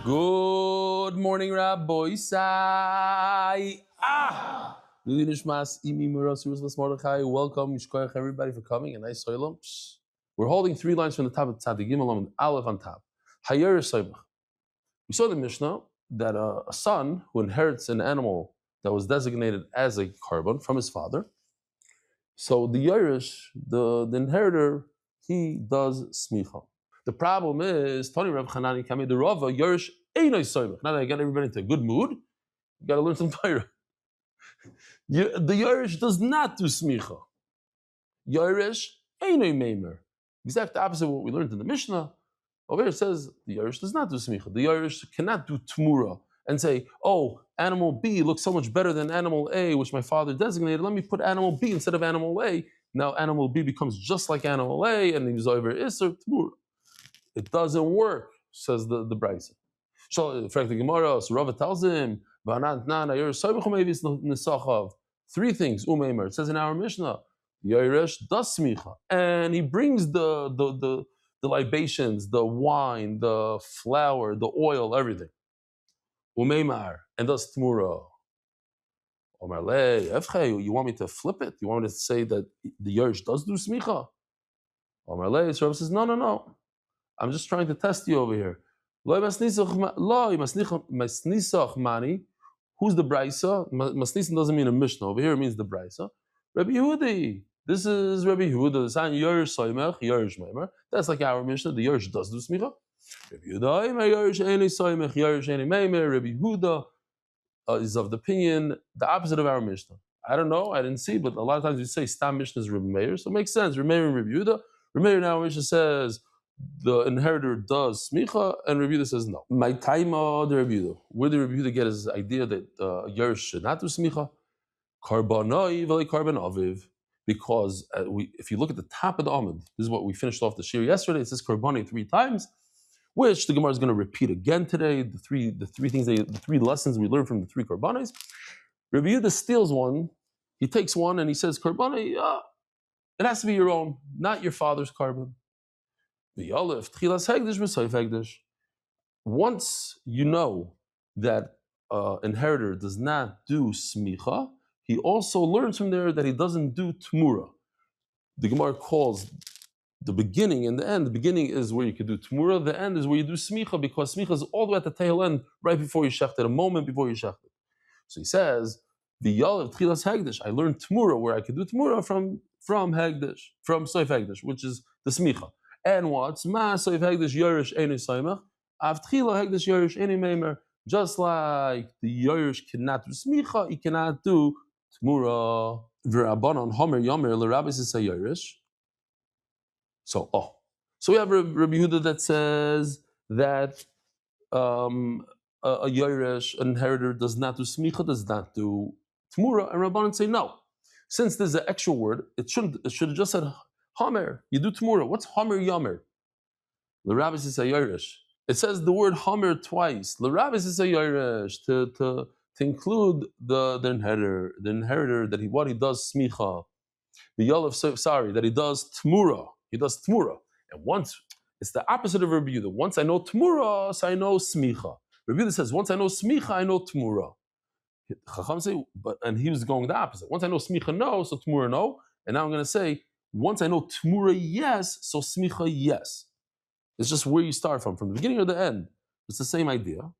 Good morning, Rabbi Sai. Welcome, everybody, for coming. A nice soilum. We're holding 3 lines from the top of Tzadik Gimel and Aleph on top. Hayer Soymach. We saw in the Mishnah that a son who inherits an animal that was designated as a carbon from his father. So the Yerush, the inheritor, he does smicha. The problem is, Tony Rav Chanani Kami the Rava, Yerush Einoi Soymach. Now that I got everybody into a good mood, you got to learn some Torah. The Yerush does not do smicha. Yerush Einoi Meimer. Exact opposite of what we learned in the Mishnah. Over here it says the Yerush does not do smicha. The Yerush cannot do tmura and say, oh, animal B looks so much better than animal A, which my father designated. Let me put animal B instead of animal A. Now animal B becomes just like animal A, and he's over Isser tmura. It doesn't work, says the Brisa. So, frankly, Gemara, so Rava tells him, 3 things. It says in our Mishnah, Yerush does smicha, and he brings the libations, the wine, the flour, the oil, everything. Umeimar, and does tmura. Omar le, you want me to flip it? You want me to say that the Yerush does do smicha? Omar le, so Rava says, no. I'm just trying to test you over here. Who's the Brisa? Masnisan doesn't mean a Mishnah. Over here it means the Brisa. Rabbi Yehudi. This is Rabbi Yehuda. The sign Yerush Soymach, Yerush Meimer. That's like our Mishnah. The Yerush does do smicha. Rabbi Yehuda, Yerush Eini Soymach, Yerush Eini Meimer. Rabbi Yehuda is of the opinion the opposite of our Mishnah. I don't know. I didn't see, but a lot of times we say Stam Mishnah is Rabbi Meir, so it makes sense. Rabbi Meir and Rabbi Yehuda. Rabbi Meir now Mishnah says the inheritor does smicha, and Rabbi Yehuda says no. My taima the Rabbi Yehuda. Where did Rabbi Yehuda get his idea that Yerush should not do smicha? Karbanoi v'le karban aviv. Because if you look at the top of the Amud, this is what we finished off the shir yesterday. It says karbani 3 times, which the Gemara is going to repeat again today. The three lessons we learned from the 3 karbanis. Rabbi Yehuda steals one. He takes one and he says, karbani, it has to be your own, not your father's carbon. Once you know that inheritor does not do smicha, he also learns from there that he doesn't do tmura. The Gemara calls the beginning and the end. The beginning is where you could do tmura. The end is where you do smicha, because smicha is all the way at the tail end, right before you shecht it, a moment before you shecht it. So he says, the yalav tchilas hegdish. I learned tmura where I could do tmura from hegdish, from soif hegdish, which is the smicha. And what's ma soif hegdish yerush eni soimach av tchila hegdish yerush eni meimer. Just like the yerush cannot do smicha, he cannot do tmura. V'rabanan homer yomer l'rabbis is a yerush. So we have Rabbi Yehuda that says that a yerush, an inheritor, does not do smicha, does not do tmura, and Rabbanan say no. Since there's an extra word, it should have just said Hamer, you do tmura. What's Hamer Yomer? L'rabbis is a yerush. It says the word Hamer twice. L'rabbis is a yerush to include the inheritor that he does smicha. The yalav, that he does tmura. He does tmura. And once it's the opposite of Rabbi Yehuda. Once I know tmura, so I know smicha. Rabbi Yehuda says once I know smicha, I know tmura. Chacham say, and he was going the opposite. Once I know smicha, no, so tmura, no. And now I'm going to say, once I know tmura, yes, so smicha, yes. It's just where you start from the beginning or the end. It's the same idea.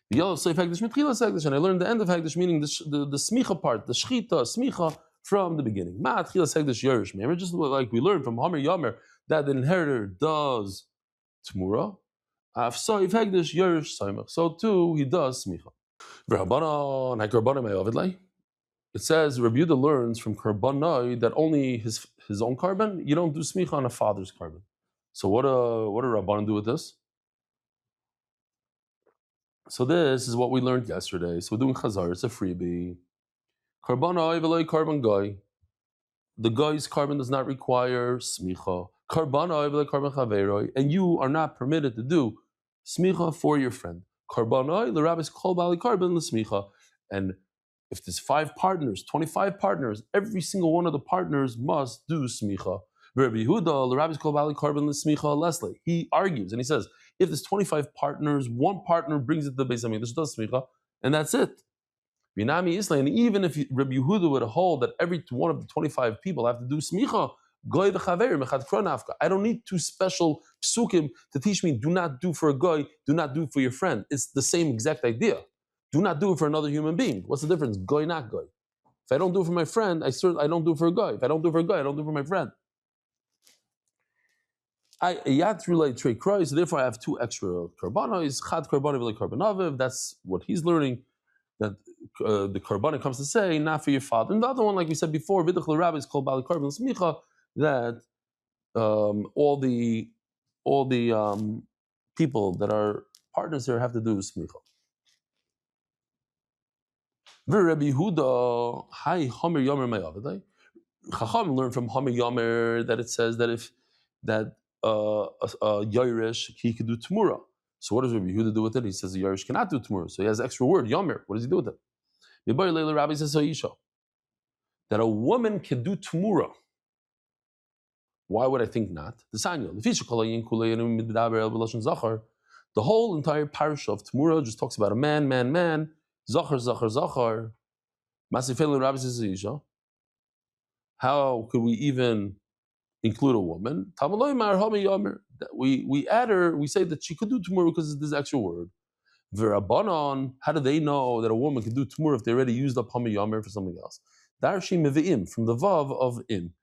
The yellow say hagdish mitchilas hagdish, and I learned the end of hagdish, meaning the smicha part, the shchita, smicha, from the beginning. Ma tchilas hagdish yerush. Remember, just like we learned from Hamer Yomer that the inheritor does tmura. Af soif hagdish yerush soimach. So too he does smicha. V'rabanan ha'karbanim ha'ovidlei. It says Rabbi Yehuda learns from karbanai that only his own carbon. You don't do smicha on a father's carbon. So what do Rabbanan do with this? So this is what we learned yesterday. So we're doing Chazarah. It's a freebie. Karbanai v'loi karban guy. The guy's carbon does not require smicha. Karbanai v'loi karban chaveroi, and you are not permitted to do smicha for your friend. Karbanai l'rabbis kol bali carbon l'smicha, and if there's 5 partners, 25 partners, every single one of the partners must do smicha. Rabbi Yehuda, the rabbis call Bali Karban L'Smicha Leslie. He argues and he says, if there's 25 partners, one partner brings it to the Beis Hamikdash, does Smicha, and that's it. Binami Islam, and even if Rabbi Yehuda would hold that every one of the 25 people have to do Smicha, Goy v'chaver mechad kronafka. I don't need two special psukim to teach me, do not do for a goy, do not do for your friend. It's the same exact idea. Do not do it for another human being. What's the difference? Goy, not goy. If I don't do it for my friend, I don't do it for a goy. If I don't do it for a goy, I don't do it for my friend. So therefore I have two extra karbanos, chad karbanav v'le karbanaviv. That's what he's learning, that the karbanon comes to say, not for your father. And the other one, like we said before, vidach l'rabbi is called bali karban smicha, that all the people that are partners here have to do smicha. Rabbi Yehuda, hi Homer Yomer Mayavadai. Chacham learned from Homer Yomer that it says that if that a Yairish he could do Tmura. So what does Rabbi Yehuda do with it? He says the Yairish cannot do Tmura. So he has extra word Yomer. What does he do with it? The Rabbi says that a woman can do Tmura. Why would I think not? The whole entire parasha of Tmura just talks about a man, Zachar, Zachar. Masifel Rabbi says, how could we even include a woman? We add her, we say that she could do Tmura because of this extra word. V'Rabbanon, how do they know that a woman can do Tmura if they already used up Hami Yomer for something else? Darshi Mevi'im, from the Vav of Im.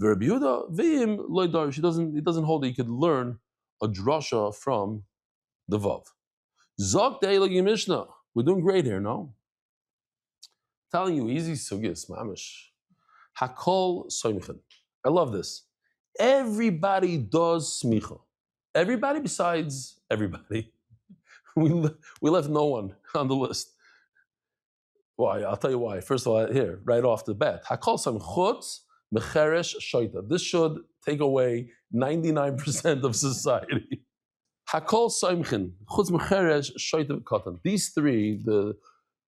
Rabbi Yehuda, V'im loy dar. He doesn't hold that you could learn a drasha from the Vav. Zok de'elagi Mishnah. We're doing great here, no? Telling you easy sugis, mamish. Hakol soimchen. I love this. Everybody does smicha. Everybody besides everybody. We left no one on the list. Why? I'll tell you why. First of all, here, right off the bat. Hakol soim chutz mecheresh shoita. This should take away 99% of society. Hakol soimchen chutz mecheresh shoita v'katan. These three,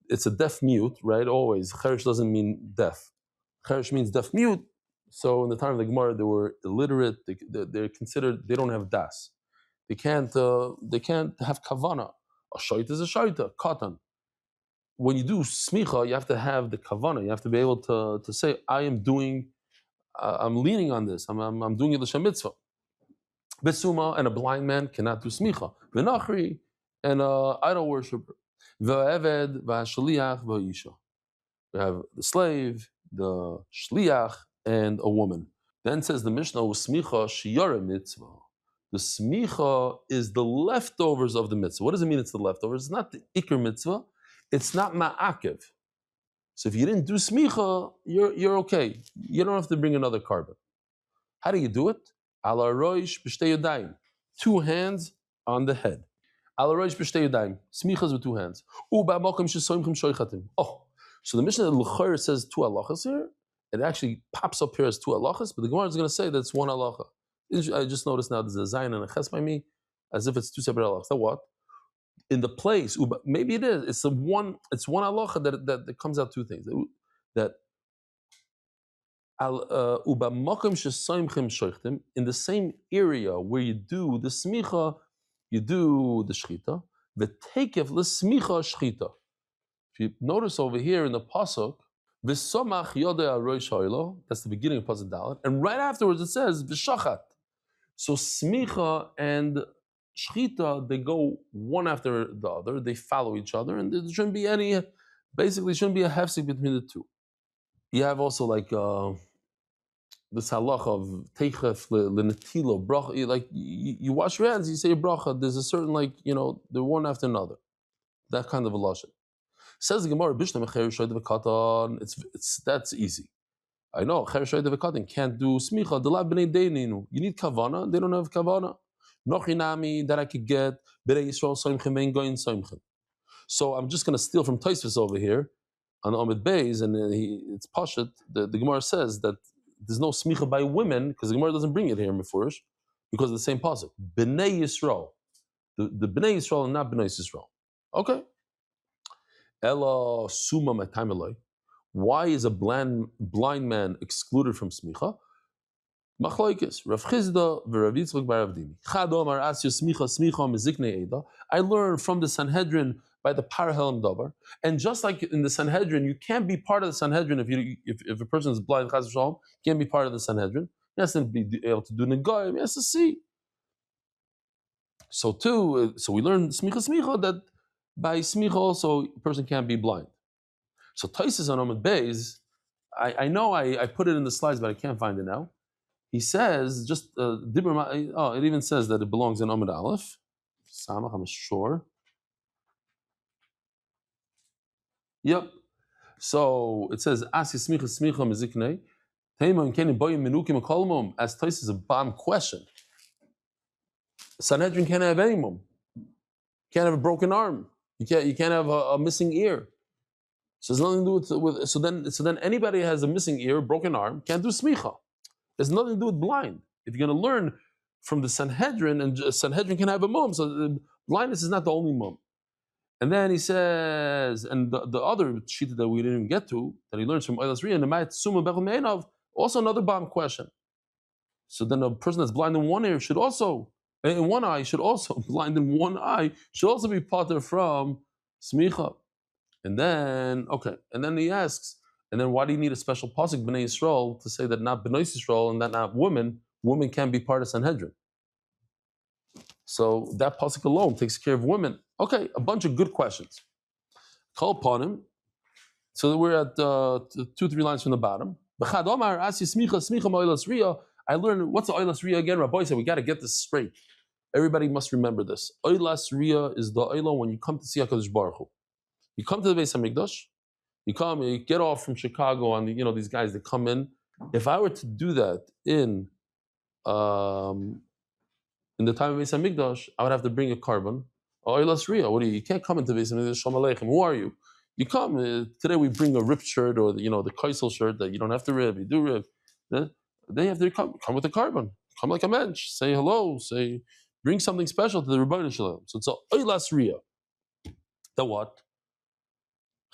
it's a deaf mute, right? Always. Cheresh doesn't mean deaf. Cheresh means deaf mute. So in the time of the Gemara, they were illiterate. They're considered, they don't have das. They can't have kavana. A shaita is a shaita, katan. When you do smicha, you have to have the kavana. You have to be able to say, I am doing, I'm leaning on this. I'm doing it l'shem mitzvah. Besuma, and a blind man cannot do smicha. V'nachri, and idol worshiper. V'eved, v'ashliach, v'isha. We have the slave, the shliach, and a woman. Then says the Mishnah, smicha shiyara mitzvah. The smicha is the leftovers of the mitzvah. What does it mean it's the leftovers? It's not the ikr mitzvah. It's not ma'akev. So if you didn't do smicha, you're okay. You don't have to bring another carbon. How do you do it? Ala roish b'shtei yadayim. 2 hands on the head. Ala roish b'shtei yadayim. Smichas with 2 hands. U'ba mokim shesoimchim shoichatim. Oh, so the Mishnah L'chor says 2 halachas here. It actually pops up here as 2 halachas, but the Gemara is going to say that it's 1 halacha. I just noticed now there's a zayin and a ches by me, as if it's 2 separate halachas. So what? In the place, maybe it is. It's one halacha that comes out 2 things. That in the same area where you do the smicha, you do the shchita. V'tekev l'smicha shchita. If you notice over here in the pasuk, v'somach yodei aroish ha'ilo, that's the beginning of pasuk Dalet, and right afterwards it says v'shachat. So smicha and shchita, they go one after the other, they follow each other, and there shouldn't be any a hefsek between the two. You have also like this halacha of teichef lenetilo bracha, like you wash your hands, you say a bracha. There's a certain they're one after another. That kind of a lashon. Says the Gemara, Bishlam Cheresh Shoyde v'Katan. That's easy. I know Cheresh Shoyde v'Katan can't do smicha. The lab b'nei deininu. You need kavana. They don't have kavana. Nochinami that I could get b'nei Yisrael soimchem vein goyin soimchem. So I'm just going to steal from Tosfos over here on Amid Beis, and it's Pashat. The Gemara says that there's no smicha by women because the Gemara doesn't bring it here in Mefurish because of the same pasuk. B'nei Yisrael, the B'nei Yisrael and not B'nei Yisrael. Okay. Ella suma matameloi. Why is a blind man excluded from smicha? Machlokes, Rav Chizda v'Rav Yitzchak bar Avdimi. Chad Omar Asya Smicha Miziknei Eda. I learned from the Sanhedrin by the Parhelim Davar. And just like in the Sanhedrin, you can't be part of the Sanhedrin if a person is blind, Chaz v'Shalom, can't be part of the Sanhedrin. He has to be able to do Negayim, he has to see. So too, so we learn Smicha that by Smicha also a person can't be blind. So Taisis on Amud Beis, I know I put it in the slides, but I can't find it now. He says, it even says that it belongs in Amud Aleph. Samach, I'm sure. Yep. So it says, Asi smicha smicha meziknei. Teima keni boyim menukim akolmum. As Tais is a bomb question. Sanhedrin can't have any mum. Can't have a broken arm. You can't have a missing ear. So there's nothing to do with so then anybody has a missing ear, broken arm, can't do smicha. There's nothing to do with blind. If you're going to learn from the Sanhedrin, and Sanhedrin can have a mum, so blindness is not the only mum. And then he says, and the other shita that we didn't even get to, that he learns from Eilas Riyah, and Suma Bechel Meinov, also another bomb question. So then a person that's blind in one ear should also, in one eye, should also, blind in one eye, should also be pater from smicha. And then he asks, and then why do you need a special pasuk Bnei Yisrael to say that not Bnei Yisrael and that not women can be part of Sanhedrin? So that pasuk alone takes care of women. Okay, a bunch of good questions. Call upon him. So we're at 2-3 lines from the bottom. I learned what's the Eilas Riyah again. Rabbi said we got to get this straight. Everybody must remember this. Eilas Riyah is the Eilah when you come to see HaKadosh Baruch Hu. You come to the Beis HaMikdash. You get off from Chicago on these guys that come in. If I were to do that in the time of Beis HaMikdash, I would have to bring a carbon. Eilas Riyah, what are you? You can't come into Beis HaMikdash. Shalom Aleichem. Who are you? You come today. We bring a ripped shirt or the kaisel shirt that you don't have to rib. You do rib. Then you have to come with a carbon. Come like a mensch. Say hello. Bring something special to the Rebbeinu Shalom. So it's a Eilas Riyah. The what?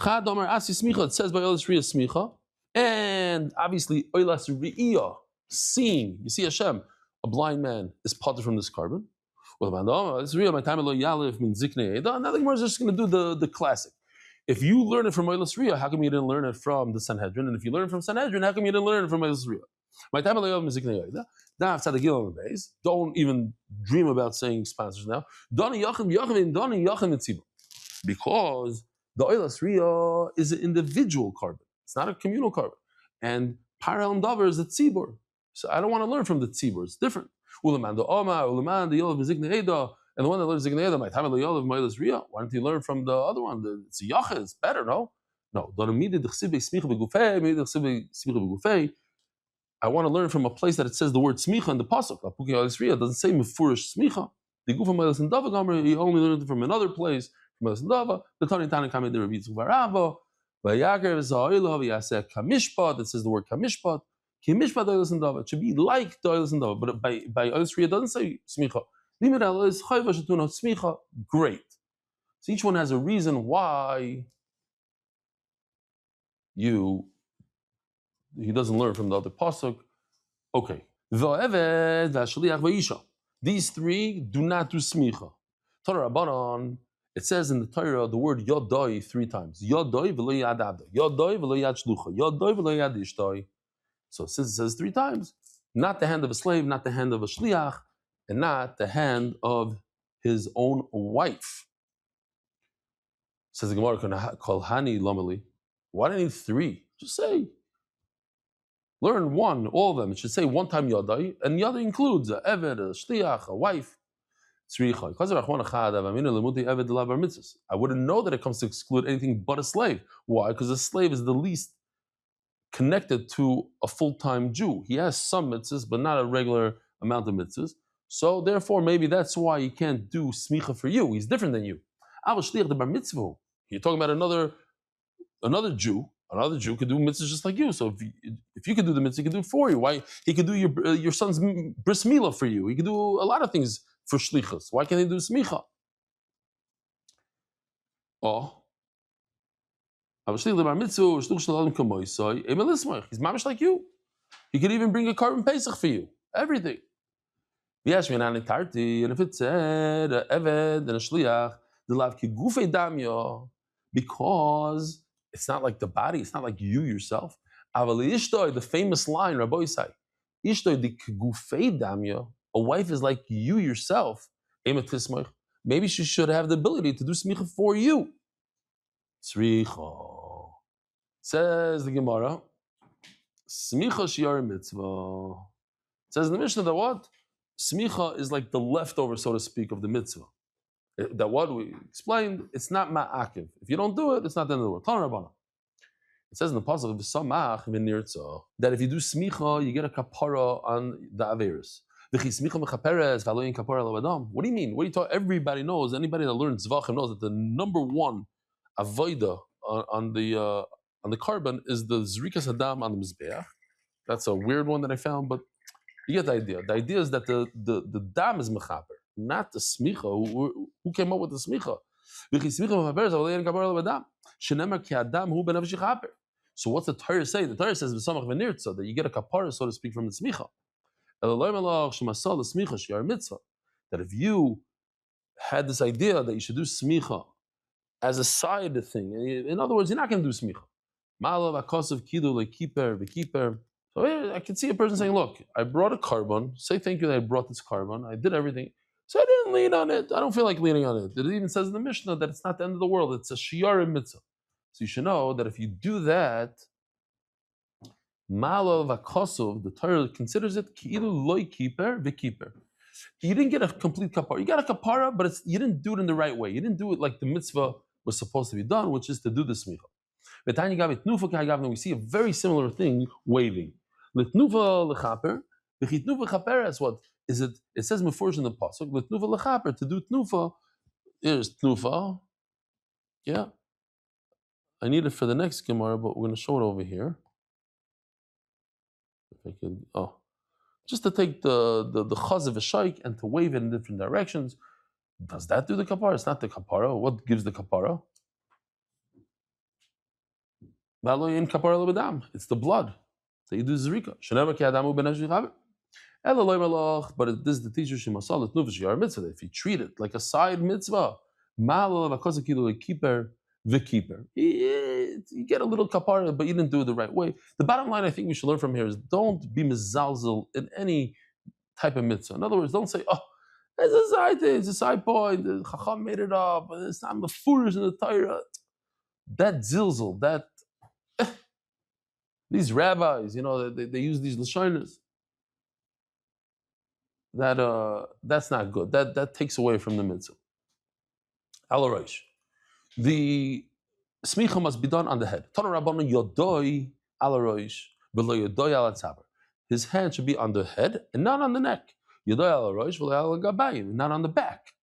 Chad Omar Asi Smicha. It says by Eilas Riyah Smicha, and obviously Eilas Riyah, seeing. You see Hashem. A blind man is parted from this carbon. Well, it's real. My time lo yalif min ziknei. Now the Gemara is just going to do the classic. If you learn it from Eilas Riyah, how come you didn't learn it from the Sanhedrin? And if you learn it from Sanhedrin, how come you didn't learn it from Eilas Riyah? My time lo yalif min ziknei. Now I've said the on the base. Don't even dream about saying sponsors now. Because the Eilas Riyah is an individual carbon. It's not a communal carbon. And Parhelim Davar is a tzibur. So I don't want to learn from the tzibur. It's different. And the one that learns Ziknei Eda, my time of Yolav, my Eilas Riyah. Why don't you learn from the other one? It's a Yachid. It's better, no? No. I want to learn from a place that it says the word smicha in the pasuk. It doesn't say mefurish smicha. The Gufa Eilas and Dava Gomer, he only learned it from another place. From Eilas and Dava, the Tani Tani Kamei the Rabbi Yitzchak Barava. By Yaakov is Ha'ilov. Yaseh Kamishpat. It says the word Kamishpat. Kimishpat Eilas and Dava. It should be like the Eilas and Dava, but by Eilas Riyah it doesn't say smicha. Great. So each one has a reason why he doesn't learn from the other pasuk. Okay. These three do not do smicha. Torah Rabbanon, it says in the Torah the word yodoi 3 times. Yodoi v'lo yad avda. Yodoi v'lo yad shlucha. Yodoi v'lo yad ishtoi. So since it says 3 times, not the hand of a slave, not the hand of a shliach, and not the hand of his own wife. Says the Gemara, Kol Hani Lomeli. Why do you need 3? Just say. Learn 1, all of them. It should say 1 time Yadai, and Yadai includes a Eved, a Shliach, a wife. I wouldn't know that it comes to exclude anything but a slave. Why? Because a slave is the least connected to a full-time Jew. He has some mitzvahs, but not a regular amount of mitzvahs. So therefore, maybe that's why he can't do smicha for you. He's different than you. You're talking about another Jew. Another Jew could do mitzvahs just like you. So if you could do the mitzvah, he could do it for you. Why? He could do your son's bris milah for you. He could do a lot of things for shlichus. Why can't he do smicha? Oh. He's mamish like you. He could even bring a carbon pesach for you. Everything. And if it said Eved and a Shliach, the lav ki gufei damyo, because it's not like the body, it's not like you yourself. Aval ishtoi, the famous line, Rabbi Yisai, ishtoi di gufei damyo, a wife is like you yourself. Maybe she should have the ability to do smicha for you. Tzricha. Says the Gemara, smicha shiar mitzvah. Says in the Mishnah that what? Smicha is like the leftover, so to speak, of the mitzvah. That what we explained, it's not ma'akiv. If you don't do it, it's not the end of the world. Tana Rabbana. It says in the pasuk that if you do smicha, you get a kapara on the averis. What do you mean? What do you talk? Everybody knows. Anybody that learns zvachim knows that the number one avoida on the carbon is the zrikas hadam on the mizbeach. That's a weird one that I found, but you get the idea. The idea is that the dam is mechaper, not the smicha. Who came up with the smicha? So what's the Torah say? The Torah says that you get a kapara, so to speak, from the smicha. That if you had this idea that you should do smicha as a side thing, in other words, you're not going to do smicha. So I can see a person saying, look, I brought a carbon. Say thank you that I brought this carbon. I did everything. So I didn't lean on it. I don't feel like leaning on it. It even says in the Mishnah that it's not the end of the world. It's a shiyarim mitzvah. So you should know that if you do that, Malav Akosov, the Torah considers it ki'ilu loy kiper v'kiper. You didn't get a complete kapara. You got a kapara, but you didn't do it in the right way. You didn't do it like the mitzvah was supposed to be done, which is to do the smicha. We see a very similar thing waving. L'tnuva lechaper, v'chitnuva chaper is what? Is it? It says mefurish in the pasuk. L'tnuva lechaper, to do tnuva. Here's tnuva. Yeah, I need it for the next gemara, but we're going to show it over here. If I could, just to take the chaz of a shaykh and to wave it in different directions. Does that do the kapara? It's not the kapara. What gives the kapara? It's the blood. So you do zrika. But this is the teacher mitzvah. If you treat it like a side mitzvah, you get a little kapara, but you didn't do it the right way. The bottom line I think we should learn from here is don't be mizalzel in any type of mitzvah. In other words, don't say, it's a side point, the Chacham made it up, it's not mefurish in the Torah. That zilzel, that these rabbis, they use these lashonos. That's not good. That takes away from the mitzvah. Alarosh. The smicha must be done on the head. Tana Rabbana yodoi alarosh v'lo yodoi alatzaber. His hand should be on the head and not on the neck. Yodoi alarosh v'lo alagabayim, not on the back.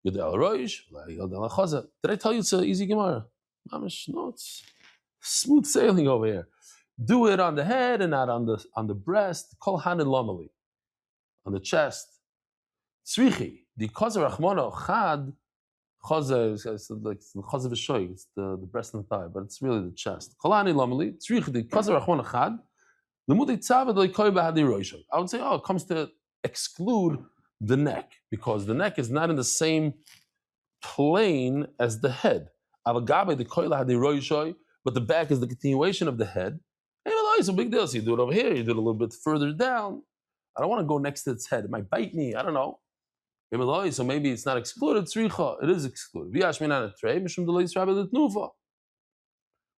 Yodoi alarosh v'lo yodoi alachaza. Did I tell you it's an easy gemara? No, it's smooth sailing over here. Do it on the head and not on the breast. Kol hanin lamali, on the chest. Tzrichi the Chazarah chad. Chaza is like the chaza v'shoy. It's the breast and the thigh, but it's really the chest. Kol hanin lamali. Tzrichi the Chazarah chad. Lemudei tzavad loikoy b'hadi roishoy. I would say, it comes to exclude the neck because the neck is not in the same plane as the head. Avagabe the koy lahadi roishoy, but the back is the continuation of the head. It's a big deal. So you do it over here, you do it a little bit further down. I don't want to go next to its head. It might bite me. I don't know. So maybe it's not excluded. It is excluded.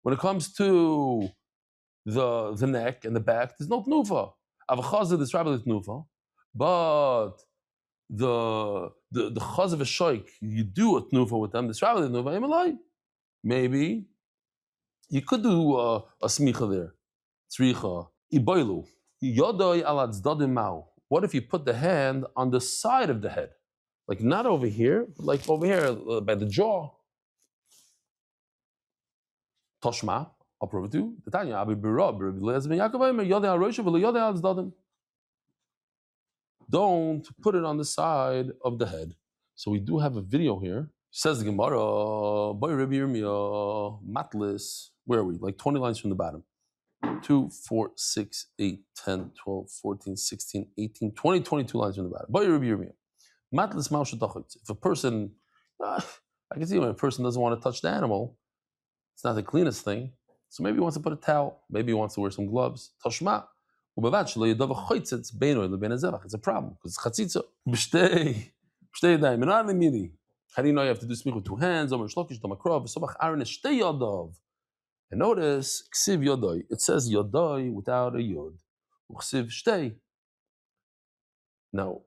When it comes to the neck and the back, there's no tnufa. Avachaza is rabbi tnufa, but the chaz of a shoik, you do a tnufa with them. This rabbi tnufa. Maybe you could do a smicha there. Tzricha iboilu yodoi alatz dadim mau. What if you put the hand on the side of the head, like not over here, but like over here by the jaw? Toshma, I'll prove it to you. The Tanya Abi Birab Yaakov yodei harosha v'lo yodei alatz dadim. Don't put it on the side of the head. So we do have a video here. Says the Gemara, Boy Rabbi Yirmiyah, Matlis. Where are we? Like 20 lines from the bottom. 2, 4, 6, 8, 10, 12, 14, 16, 18, 20, 22 lines from the bottom. If a person, I can see when a person doesn't want to touch the animal, it's not the cleanest thing. So maybe he wants to put a towel. Maybe he wants to wear some gloves. Tashma. It's a problem because it's chatzitza. How do you know you have to do smich with two hands? And notice, ksiv yodoi. It says yodoi without a yod. Ksiv shtei. Now,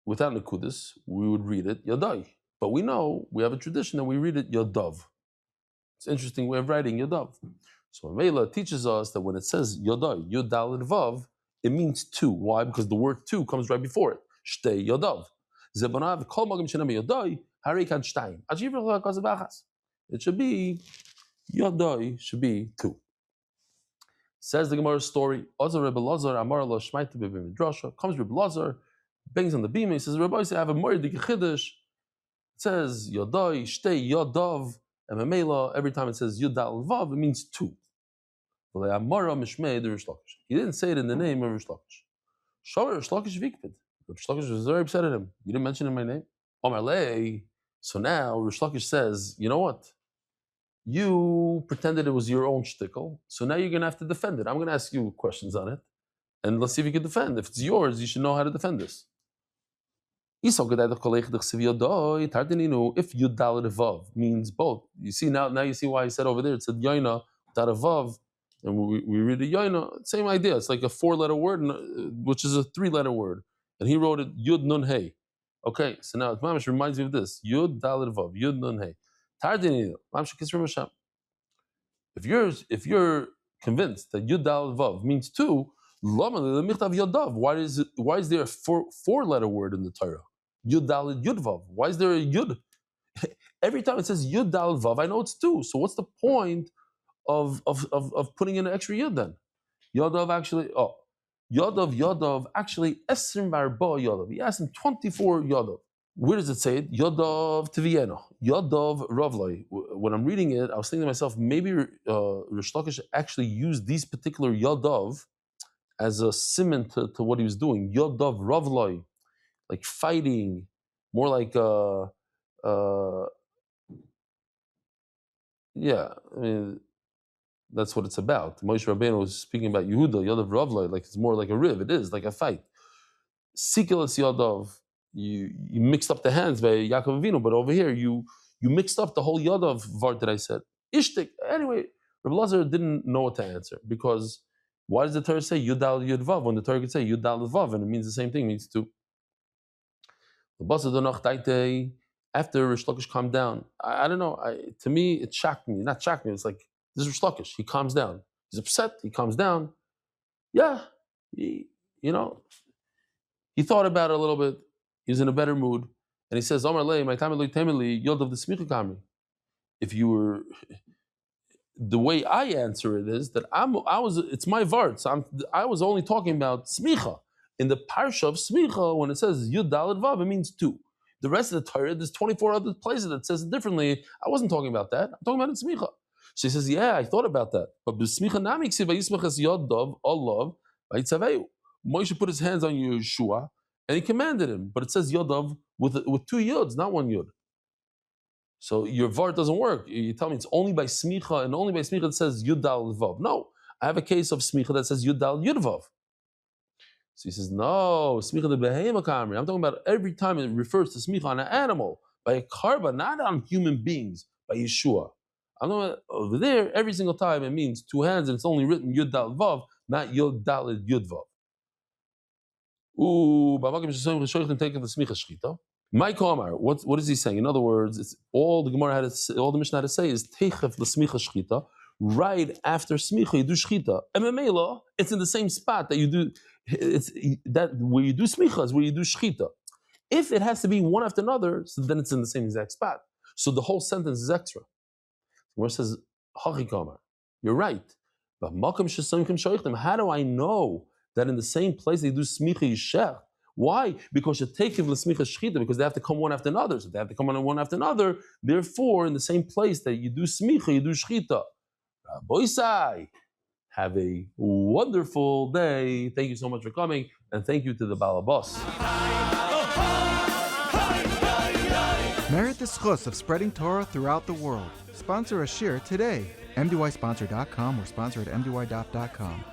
without nekudis, we would read it yodoi. But we know, we have a tradition that we read it yodov. It's an interesting way of writing yodov. So Mela teaches us that when it says yodoi, yod daled vav, it means two. Why? Because the word two comes right before it. Shtei yodov. Zebonav kol magam shenam yodoi, harikan shtayim. It should be yodoi, should be two. Says the Gemara story. Ozar Rebbe Lazar Amar lo shmaita b'midrasha. Comes Rebbe Lazar, bangs on the beam. He says, Rabbi, I have a moedik chiddush. It says yodoi, shtei yodov, and memela. Every time it says yodal vav, it means two. He didn't say it in the name of Rish Lakish. Shomer Rish Lakish vikpid. Rish Lakish was very upset at him. You didn't mention in my name. Omar lei. So now Rish Lakish says, you know what? You pretended it was your own shtickle, so now you're going to have to defend it. I'm going to ask you questions on it, and let's see if you can defend. If it's yours, you should know how to defend this. If Yud Vav means both, you see now you see why I said over there it said Yoina without a Vav, and we read a Yoina, same idea. It's like a 4-letter word, which is a 3-letter word, and he wrote it Yud Nun Hey. Okay, so now it reminds me of this Yud Dalet Vav Yud Nun Hey. If you're convinced that Yud Dal Vav means two, why is there a 4-letter word in the Torah? Yud Dal Yud Vav. Why is there a Yud? Every time it says Yud Dal Vav, I know it's two. So what's the point of putting in an extra Yud then? Yodav actually, Yodav actually Esrim Barba Yodav. He asked him 24 Yodav. Where does it say it? Yodov Tivieno. Yodov Ravlai. When I'm reading it, I was thinking to myself, maybe Rish Lakish actually used these particular Yodov as a simon to what he was doing. Yodov Ravlai. Like fighting. More like, yeah, I mean, that's what it's about. Moshe Rabbeinu was speaking about Yehuda, Yodov Ravlai, like it's more like a riv. It is like a fight. Sikilas Yodov. You mixed up the hands by Yaakov Avinu, but over here you mixed up the whole Yadav Vart that I said. Ishtik. Anyway, Rabbi Lazar didn't know what to answer because why does the Torah say Yudal Yudvav when the Torah could say Yudal Vav and it means the same thing, it means two. After Rish Lakish calmed down, I don't know. To me, it shocked me. Not shocked me. It's like this is Rish Lakish. He calms down. He's upset. He calms down. Yeah, he thought about it a little bit. He was in a better mood, and he says, "Omar lei, my time temeli yod of the smicha kamri." If you were, the way I answer it is that it's my vart. So I was only talking about smicha in the parsha of smicha when it says yud daled vav, it means two. The rest of the Torah, there's 24 other places that says it differently. I wasn't talking about that. I'm talking about it smicha. She says, "Yeah, I thought about that, but b'smicha nami ksiv vayismach es yod dov olav vayitzaveyu." Moshe put his hands on Yeshua. And he commanded him, but it says Yodav with 2 Yods, not 1 Yod. So your Vart doesn't work. You tell me it's only by Smicha, and only by Smicha it says Yudal Vav. No, I have a case of Smicha that says Yudal Yudvav. So he says, no, Smicha the Behema Kamri. I'm talking about every time it refers to Smicha on an animal, by a karba, not on human beings, by Yeshua. I'm talking about over there, every single time it means 2 hands, and it's only written Yudal Vav, not Yudal Yudvav. My Komar, what is he saying? In other words, it's all the Gemara had to say, all the Mishnah had to say is Teichef l'smicha shchita. Right after smicha, you do shchita. And it's in the same spot that you do. It's that where you do smicha is where you do shchita. If it has to be one after another, so then it's in the same exact spot. So the whole sentence is extra. Where it says Hachi Komar, you're right. But how do I know that in the same place they do smicha yishech? Why? Because you take it l'smicha shchita, because they have to come one after another. So they have to come one after another. Therefore, in the same place that you do smicha, you do shchita. Boisai, Have a wonderful day. Thank you so much for coming, and thank you to the Balabas. Merit the schus of spreading Torah throughout the world. Sponsor a shir today. MDYsponsor.com or sponsor at MDY.com.